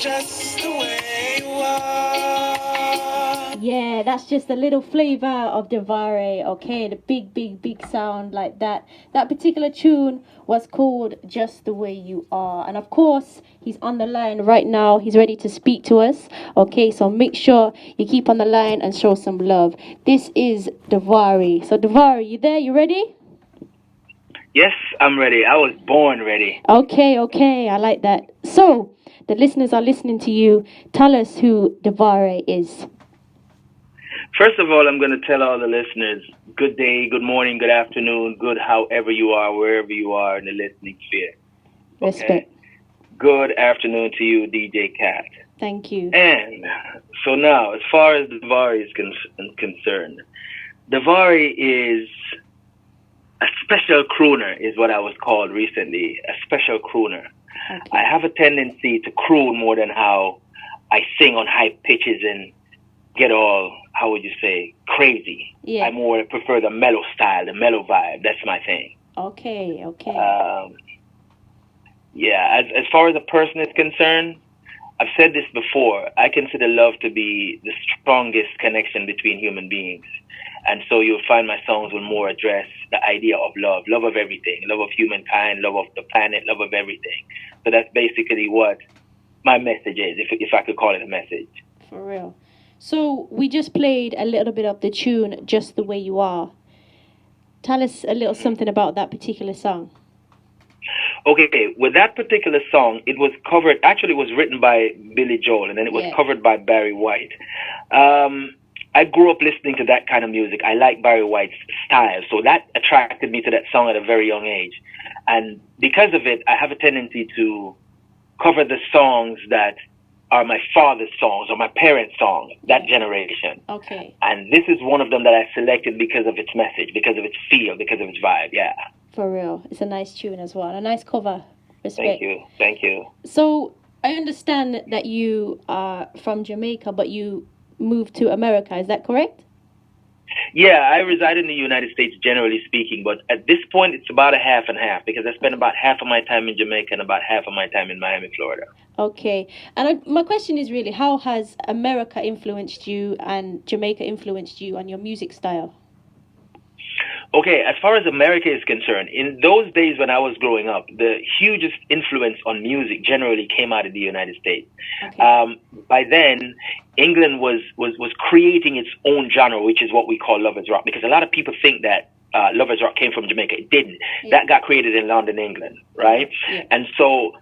just the way you are. Yeah, that's just a little flavor of DeVare, okay? The big, big, big sound like that. That particular tune was called Just the Way You Are. And of course, he's on the line right now. He's ready to speak to us, okay? So make sure you keep on the line and show some love. This is DeVare. So DeVare, you there? You ready? Yes, I'm ready. I was born ready. Okay, I like that. So, the listeners are listening to you. Tell us who DeVare is. First of all, I'm going to tell all the listeners, good day, good morning, good afternoon, good however you are, wherever you are in the listening sphere. Respect. Good afternoon to you, DJKat. Thank you. And so now, as far as DeVare is concerned, DeVare is a special crooner, is what I was called recently, a special crooner. Okay. I have a tendency to croon more than how I sing on high pitches and get all, how would you say, crazy. Yeah. I more prefer the mellow style, the mellow vibe. That's my thing. Okay. Yeah, as far as a person is concerned, I've said this before, I consider love to be the strongest connection between human beings. And so you'll find my songs will more address the idea of love of everything, love of humankind, love of the planet, love of everything. So that's basically what my message is, if I could call it a message. For real. So we just played a little bit of the tune, Just the Way You Are. Tell us a little something about that particular song. Okay, with that particular song, it was covered, actually it was written by Billy Joel, and then it was covered by Barry White. I grew up listening to that kind of music. I like Barry White's style, so that attracted me to that song at a very young age. And because of it, I have a tendency to cover the songs that are my father's songs or my parents' songs, that generation. Okay. And this is one of them that I selected because of its message, because of its feel, because of its vibe, yeah. For real. It's a nice tune as well. A nice cover. Respect. Thank you. So, I understand that you are from Jamaica, but you moved to America. Is that correct? Yeah, I reside in the United States, generally speaking, but at this point, it's about a half and half, because I spend about half of my time in Jamaica and about half of my time in Miami, Florida. Okay. And my question is really, how has America influenced you and Jamaica influenced you on your music style? Okay, as far as America is concerned, in those days when I was growing up, the hugest influence on music generally came out of the United States. Okay. By then, England was creating its own genre, which is what we call lovers rock, because a lot of people think that lovers rock came from Jamaica. It didn't. Yeah. That got created in London, England, right? Yeah. And so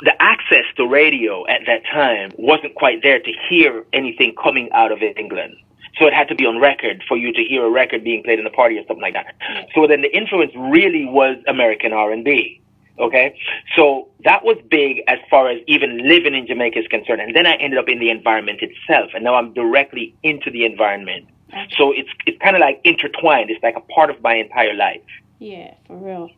the access to radio at that time wasn't quite there to hear anything coming out of England. So it had to be on record for you to hear a record being played in a party or something like that. Yeah. So then the influence really was American R&B. Okay? So that was big as far as even living in Jamaica is concerned. And then I ended up in the environment itself. And now I'm directly into the environment. Okay. So it's kind of like intertwined. It's like a part of my entire life. Yeah, for real.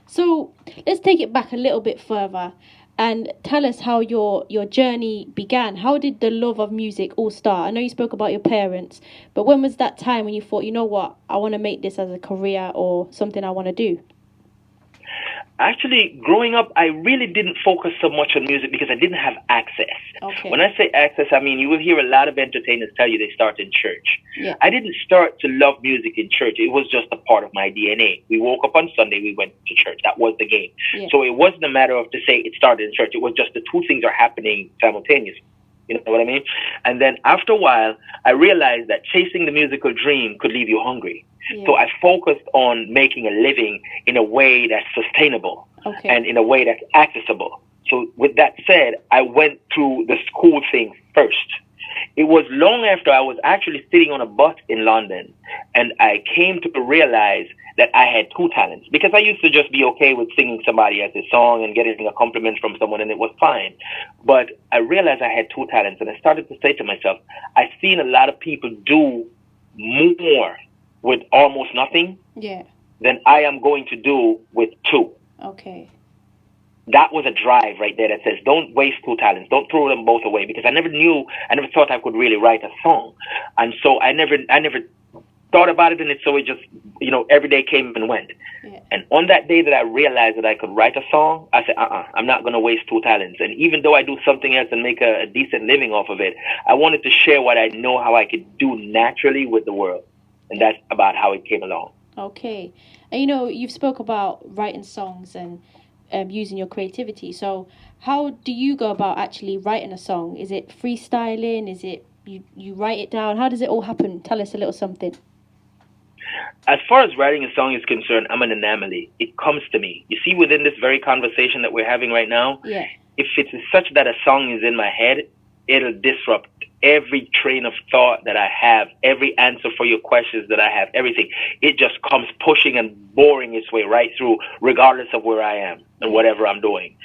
So let's take it back a little bit further. And tell us how your journey began. How did the love of music all start? I know you spoke about your parents, but when was that time when you thought, you know what, I want to make this as a career or something I want to do? Actually, growing up, I really didn't focus so much on music because I didn't have access. Okay. When I say access, I mean, you will hear a lot of entertainers tell you they start in church. Yeah. I didn't start to love music in church. It was just a part of my DNA. We woke up on Sunday, we went to church. That was the game. Yeah. So it wasn't a matter of to say it started in church. It was just the two things are happening simultaneously. You know what I mean? And then after a while, I realized that chasing the musical dream could leave you hungry. Yeah. So I focused on making a living in a way that's sustainable and in a way that's accessible. So with that said, I went through the school thing first. It was long after I was actually sitting on a bus in London and I came to realize that I had two talents, because I used to just be okay with singing somebody else's song and getting a compliment from someone, and it was fine. But I realized I had two talents, and I started to say to myself, I've seen a lot of people do more with almost nothing than I am going to do with two. Okay. That was a drive right there that says, don't waste two talents. Don't throw them both away, because I never thought I could really write a song. And so I never thought about it, and so it just, every day came and went. Yeah. And on that day that I realized that I could write a song, I said, I'm not going to waste two talents. And even though I do something else and make a decent living off of it, I wanted to share what I know how I could do naturally with the world. And that's about how it came along. Okay. And, you've spoke about writing songs and using your creativity. So how do you go about actually writing a song? Is it freestyling? Is it you write it down? How does it all happen? Tell us a little something. As far as writing a song is concerned, I'm an anomaly. It comes to me. You see, within this very conversation that we're having right now, if it's such that a song is in my head, it'll disrupt every train of thought that I have, every answer for your questions that I have, everything. It just comes pushing and boring its way right through, regardless of where I am and whatever I'm doing.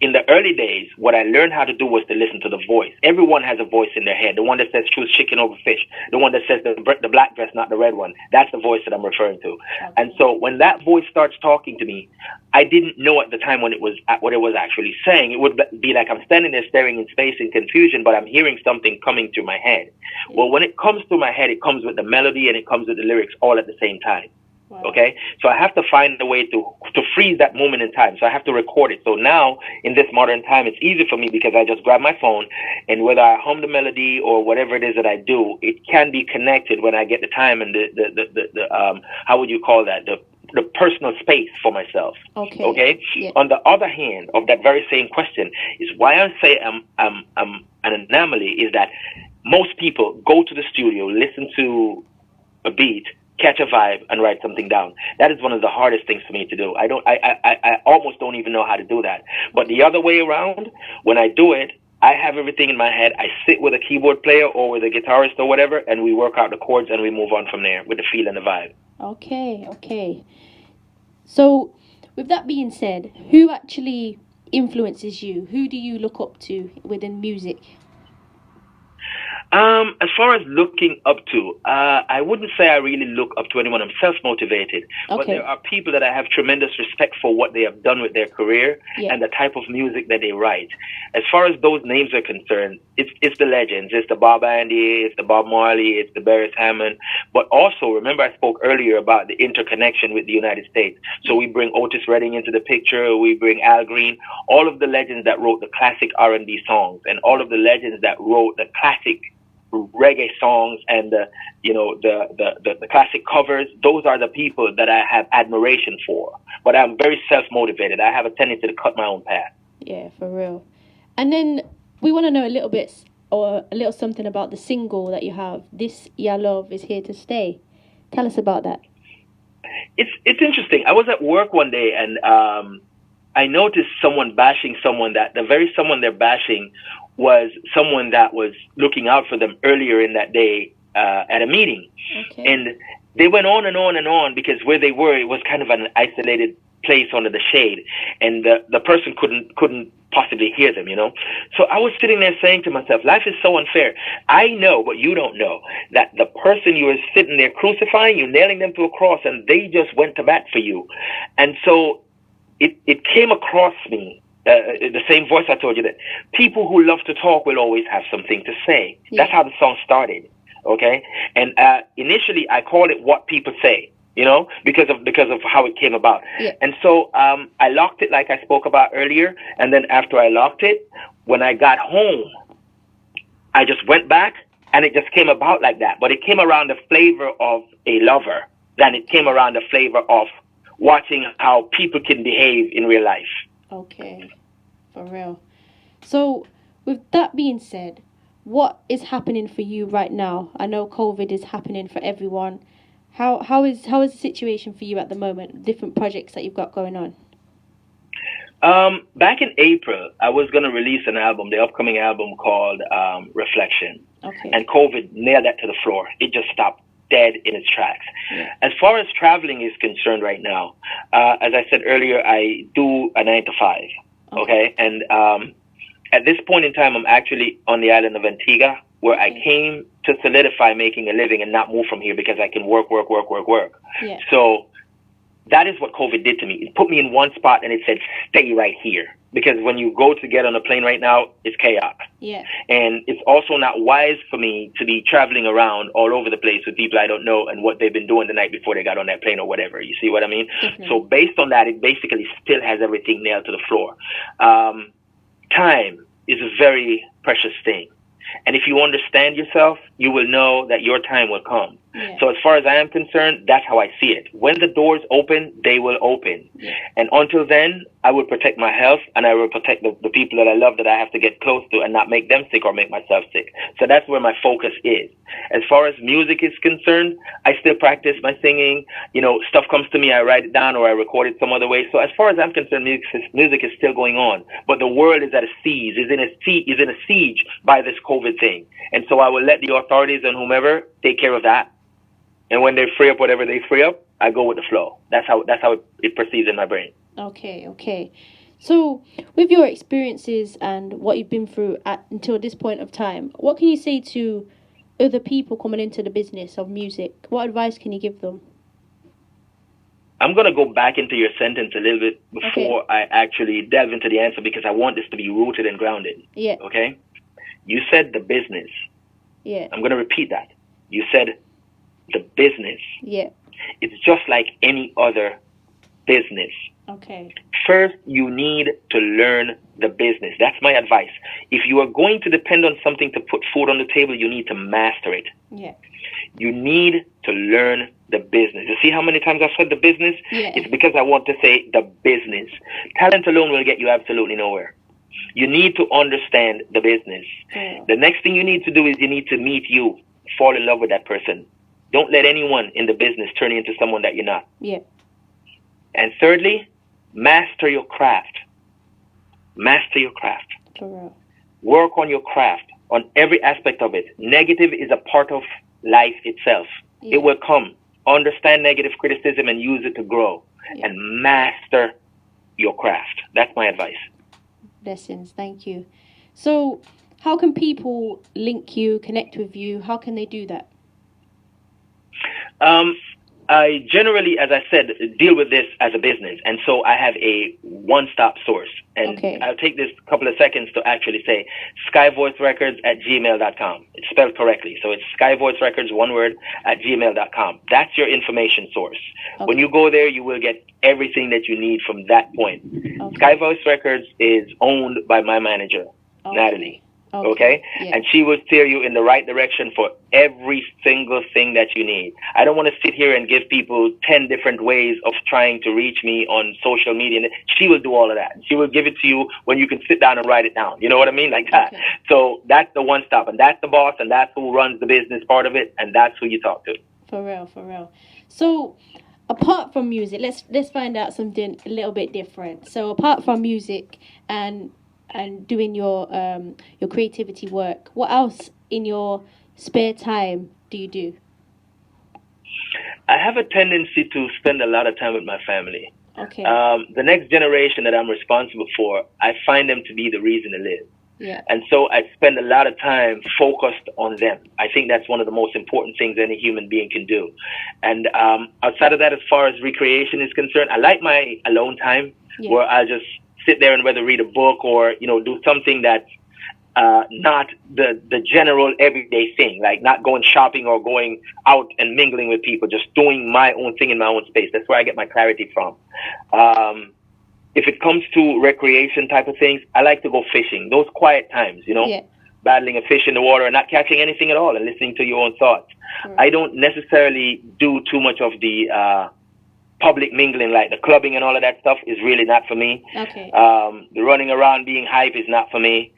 In the early days, what I learned how to do was to listen to the voice. Everyone has a voice in their head. The one that says choose chicken over fish. The one that says the black dress, not the red one. That's the voice that I'm referring to. Okay. And so when that voice starts talking to me, I didn't know at the time what it was actually saying. It would be like I'm standing there staring in space in confusion, but I'm hearing something coming through my head. Well, when it comes through my head, it comes with the melody and it comes with the lyrics all at the same time. Wow. Okay, so I have to find a way to freeze that moment in time. So I have to record it. So now in this modern time, it's easy for me because I just grab my phone, and whether I hum the melody or whatever it is that I do, it can be connected when I get the time and the how would you call that, the personal space for myself. Okay. Yeah. On the other hand of that very same question is why I say I'm an anomaly is that most people go to the studio, listen to a beat, catch a vibe, and write something down. That is one of the hardest things for me to do. I almost don't even know how to do that. But the other way around, when I do it, I have everything in my head. I sit with a keyboard player or with a guitarist or whatever, and we work out the chords and we move on from there with the feel and the vibe. Okay. So, with that being said, who actually influences you? Who do you look up to within music? As far as looking up to, I wouldn't say I really look up to anyone. I'm self-motivated. Okay. But there are people that I have tremendous respect for what they have done with their career and the type of music that they write. As far as those names are concerned, it's the legends. It's the Bob Andy, it's the Bob Marley, it's the Beres Hammond. But also, remember I spoke earlier about the interconnection with the United States. So we bring Otis Redding into the picture, we bring Al Green, all of the legends that wrote the classic R&B songs, and all of the legends that wrote the classic reggae songs and the classic covers. Those are the people that I have admiration for. But I'm very self-motivated. I have a tendency to cut my own path. Yeah, for real. And then we want to know a little bit or a little something about the single that you have. This Ya Love Is Here to Stay. Tell us about that. It's interesting. I was at work one day and I noticed someone bashing someone that the very someone they're bashing was someone that was looking out for them earlier in that day at a meeting. Okay. And they went on and on and on because where they were, it was kind of an isolated place under the shade. And the person couldn't possibly hear them, So I was sitting there saying to myself, life is so unfair. I know, but you don't know, that the person you were sitting there crucifying, you're nailing them to a cross, and they just went to bat for you. And so it came across me. The same voice I told you that people who love to talk will always have something to say. Yeah. That's how the song started, okay? And initially I called it What People Say, because of how it came about. Yeah. And so I locked it like I spoke about earlier, and then after I locked it, when I got home, I just went back, and it just came about like that. But it came around the flavor of a lover than it came around the flavor of watching how people can behave in real life. Okay, for real. So, with that being said, what is happening for you right now? I know COVID is happening for everyone. How is the situation for you at the moment? Different projects that you've got going on. Back in April, I was going to release an album, the upcoming album called Reflection. Okay. And COVID nailed that to the floor. It just stopped dead in its tracks. Yeah. As far as traveling is concerned right now, as I said earlier, I do a 9 to 5. Okay. And at this point in time, I'm actually on the island of Antigua, where I came to solidify making a living and not move from here because I can work. Yeah. So that is what COVID did to me. It put me in one spot and it said, stay right here. Because when you go to get on a plane right now, it's chaos. Yeah. And it's also not wise for me to be traveling around all over the place with people I don't know and what they've been doing the night before they got on that plane or whatever. You see what I mean? Definitely. So based on that, it basically still has everything nailed to the floor. Time is a very precious thing. And if you understand yourself, you will know that your time will come. Yeah. So as far as I am concerned, that's how I see it. When the doors open, they will open. Yeah. And until then, I will protect my health and I will protect the people that I love that I have to get close to and not make them sick or make myself sick. So that's where my focus is. As far as music is concerned, I still practice my singing. You know, stuff comes to me, I write it down or I record it some other way. So as far as I'm concerned, music is still going on. But the world is at a siege, is in a siege by this COVID thing. And so I will let the authorities and whomever take care of that. And when they free up whatever they free up, I go with the flow. That's how it perceives in my brain. Okay. So, with your experiences and what you've been through until this point of time, what can you say to other people coming into the business of music? What advice can you give them? I'm going to go back into your sentence a little bit before I actually delve into the answer because I want this to be rooted and grounded. Yeah. Okay? You said the business. Yeah. I'm going to repeat that. You said the business. Yeah. It's just like any other business. Okay. First, you need to learn the business. That's my advice. If you are going to depend on something to put food on the table, you need to master it. Yeah. You need to learn the business. You see how many times I've said the business? Yeah. It's because I want to say the business. Talent alone will get you absolutely nowhere. You need to understand the business. Yeah. The next thing you need to do is you need to meet you, fall in love with that person. Don't let anyone in the business turn you into someone that you're not. Yeah. And thirdly, master your craft. Master your craft. For real. Work on your craft, on every aspect of it. Negative is a part of life itself. Yeah. It will come. Understand negative criticism and use it to grow. Yeah. And master your craft. That's my advice. Blessings. Thank you. So, how can people link you, connect with you? How can they do that? I generally, as I said, deal with this as a business. And so I have a one-stop source. And I'll take this couple of seconds to actually say skyvoicerecords@gmail.com. It's spelled correctly. So it's skyvoicerecords, one word, @gmail.com. That's your information source. Okay. When you go there, you will get everything that you need from that point. Okay. Sky Voice Records is owned by my manager, Natalie. Okay? Yeah. And she will steer you in the right direction for every single thing that you need. I don't want to sit here and give people 10 different ways of trying to reach me on social media. She will do all of that. She will give it to you when you can sit down and write it down. You know what I mean? Like that. Okay. So that's the one stop. And that's the boss, and that's who runs the business part of it, and that's who you talk to. For real. So apart from music, let's find out something a little bit different. So apart from music and doing your creativity work, what else in your spare time do you do? I have a tendency to spend a lot of time with my family. Okay. The next generation that I'm responsible for, I find them to be the reason to live. Yeah. And so I spend a lot of time focused on them. I think that's one of the most important things any human being can do. And outside of that, as far as recreation is concerned, I like my alone time where I just sit there and whether read a book or, do something that's not the general everyday thing, like not going shopping or going out and mingling with people, just doing my own thing in my own space. That's where I get my clarity from. If it comes to recreation type of things, I like to go fishing. Those quiet times, battling a fish in the water and not catching anything at all and listening to your own thoughts. Right. I don't necessarily do too much of the public mingling, like the clubbing and all of that stuff is really not for me. Okay. The running around being hype is not for me.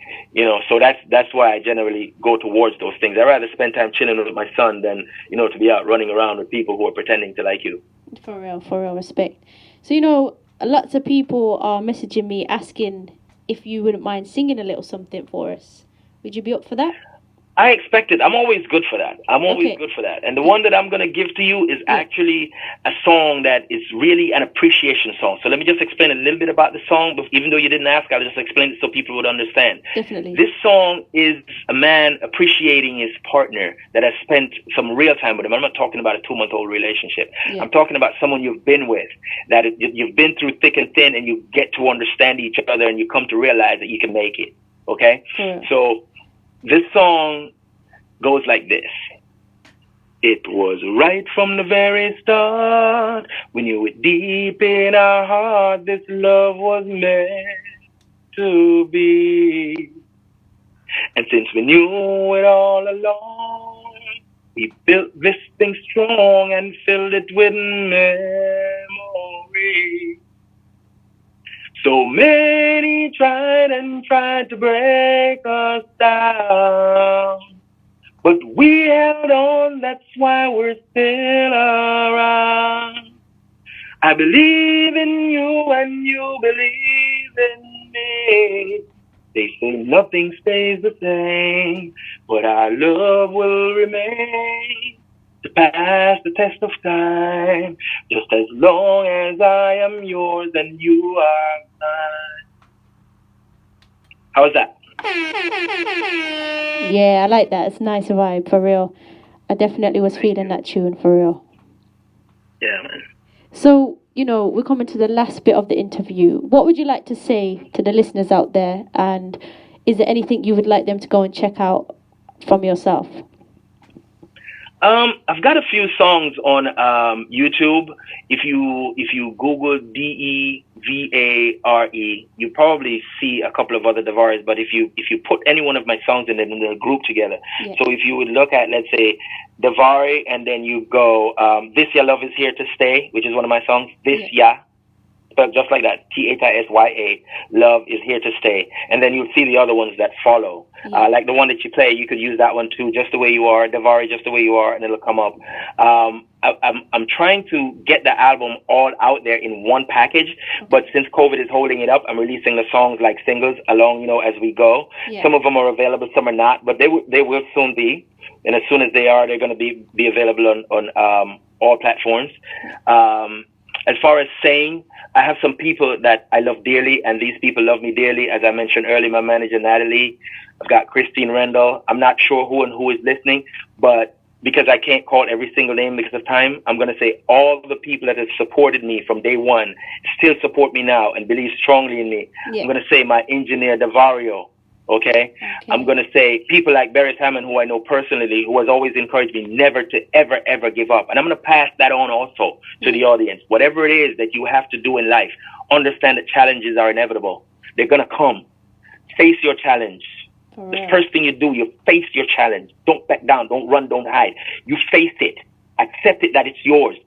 So that's why I generally go towards those things. I'd rather spend time chilling with my son than, to be out running around with people who are pretending to like you. For real, respect. So, lots of people are messaging me asking if you wouldn't mind singing a little something for us. Would you be up for that? I expect it. I'm always good for that. I'm always good for that. And the one that I'm going to give to you is actually a song that is really an appreciation song. So let me just explain a little bit about the song. But even though you didn't ask, I'll just explain it so people would understand. Definitely. This song is a man appreciating his partner that has spent some real time with him. I'm not talking about a 2-month-old relationship. Yeah. I'm talking about someone you've been with, that you've been through thick and thin, and you get to understand each other, and you come to realize that you can make it. Okay? So this song goes like this. It was right from the very start. We knew it deep in our heart. This love was meant to be. And since we knew it all along, we built this thing strong and filled it with memory. So many tried to break us down, but we held on, that's why we're still around. I believe in you and you believe in me. They say nothing stays the same, but our love will remain to pass the test of time, just as long as I am yours and you are mine. How's that? Yeah, I like that. It's a nice vibe, for real. I definitely was feeling that tune, for real. Yeah, man. So, we're coming to the last bit of the interview. What would you like to say to the listeners out there? And is there anything you would like them to go and check out from yourself? I've got a few songs on YouTube. If you Google DeVare, you probably see a couple of other DeVares. But if you put any one of my songs in them, they're grouped together. Yeah. So if you would look at, let's say, DeVare, and then you go, This Ya Love Is Here to Stay, which is one of my songs. This Ya, spelled just like that, Tasya, Love Is Here to Stay. And then you'll see the other ones that follow. Yeah. Like the one that you play, you could use that one too, Just the Way You Are, DeVare, Just the Way You Are, and it'll come up. I'm trying to get the album all out there in one package, but since COVID is holding it up, I'm releasing the songs like singles along, as we go. Yeah. Some of them are available, some are not, but they will soon be. And as soon as they are, they're going to be available on all platforms. As far as saying, I have some people that I love dearly, and these people love me dearly. As I mentioned earlier, my manager, Natalie. I've got Christine Rendell. I'm not sure who is listening, but because I can't call every single name because of time, I'm going to say all the people that have supported me from day one, still support me now and believe strongly in me. Yeah. I'm going to say my engineer, Davario. Okay? I'm going to say people like Barry Hammond, who I know personally, who has always encouraged me never to ever, ever give up. And I'm going to pass that on also to the audience. Whatever it is that you have to do in life, understand that challenges are inevitable. They're going to come. Face your challenge. The first thing you do, you face your challenge. Don't back down. Don't run. Don't hide. You face it. Accept it that it's yours.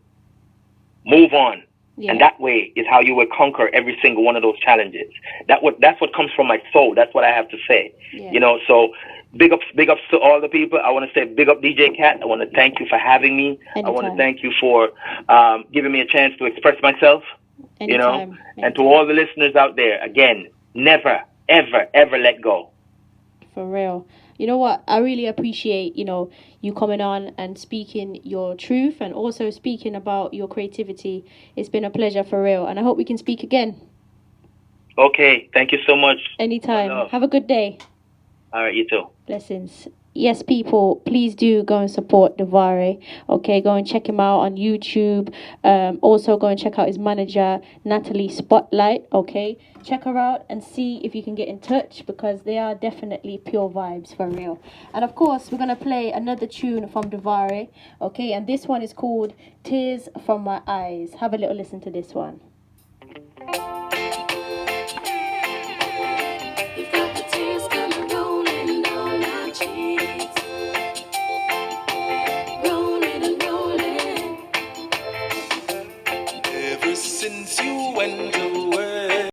Move on. Yeah. And that way is how you will conquer every single one of those challenges. That's what comes from my soul. That's what I have to say. Yeah. So big ups to all the people. I want to say big up DJKat. I want to thank you for having me. Anytime. I want to thank you for giving me a chance to express myself. Anytime. And to all the listeners out there, again, never, ever, ever let go. For real. You know what? I really appreciate, you coming on and speaking your truth and also speaking about your creativity. It's been a pleasure, for real. And I hope we can speak again. Okay. Thank you so much. Anytime. Have a good day. All right. You too. Blessings. Yes, people, please do go and support DeVare. Okay, go and check him out on YouTube. Also, go and check out his manager, Natalie Spotlight. Okay, check her out and see if you can get in touch, because they are definitely pure vibes, for real. And of course, we're gonna play another tune from DeVare. Okay, and this one is called Tears from My Eyes. Have a little listen to this one. Since you went away,